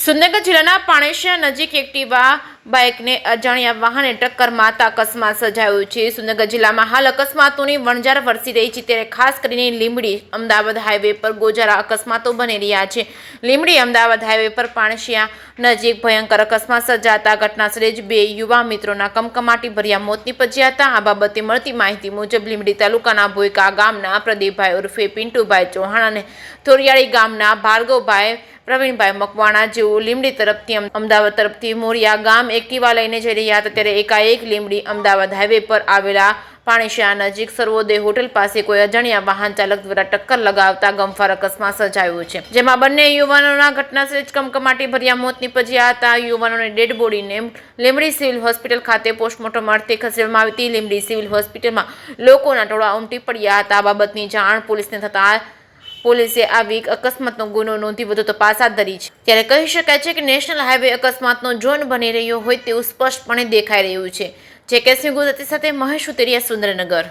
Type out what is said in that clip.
સુરેન્દ્રનગર જિલ્લાના પાણેશ્યા નજીક એક્ટિવા બાઇકને અજાણ્યા વાહને ટક્કર મારતા અકસ્માત સર્જાયો છે। સુરેન્દ્રનગર જિલ્લામાં હાલ અકસ્માતોની વણઝાર વરસી રહી છે, ત્યારે ખાસ કરીને લીંબડી અમદાવાદ હાઈવે પર ગોજારા અકસ્માતો બની રહ્યા છે। લીંબડી અમદાવાદ હાઈવે પર પાણેશ્યા નજીક ભયંકર અકસ્માત સર્જાતા ઘટનાસ્થળે જ બે યુવા મિત્રોના કમકમાટી ભર્યા મોત નીપજ્યા હતા। આ બાબતે મળતી માહિતી મુજબ લીંબડી તાલુકાના ભોયકા ગામના પ્રદીપભાઈ ઉર્ફે પિન્ટુભાઈ ચૌહાણ અને થોરિયાળી ગામના ભાર્ગવભાઈ પ્રવીણભાઈ મકવાણા જેઓ લીંબડી તરફથી અમદાવાદ તરફથી મોરિયા ગામ એક્ટિવા લઈને જઈ રહ્યા હતા, ત્યારે એકાએક લીંબડી અમદાવાદ હાઈવે પર આવેલા પાણેશ્યા નજીક સર્વોદય હોટેલ પાસે કોઈ અજાણ્યા વાહન ચાલક દ્વારા ટક્કર લગાવતા ગમફાર અકસ્માત સર્જાયો છે, જેમાં બંને યુવાનોના ઘટનાસ્થળે જ કમકમાટી ભર્યા મોત નીપજ્યા હતા। યુવાનોની ડેડ બોડીને લીંબડી સિવિલ હોસ્પિટલ ખાતે પોસ્ટમોર્ટમ અર્થે ખસેડવામાં આવી હતી। લીંબડી સિવિલ હોસ્પિટલમાં લોકોના ટોળા ઉમટી પડ્યા હતા। આ બાબતની જાણ પોલીસને થતા પોલીસે આવી અકસ્માતનો ગુનો નોંધી વધુ તપાસ હાથ ધરી છે। ત્યારે કહી શકાય છે કે નેશનલ હાઈવે અકસ્માતનો ઝોન બની રહ્યો હોય તેવું સ્પષ્ટપણે દેખાઈ રહ્યું છે। જે કેસની ગુજરાતી સાથે મહેશ ઉતરિયા, સુરેન્દ્રનગર।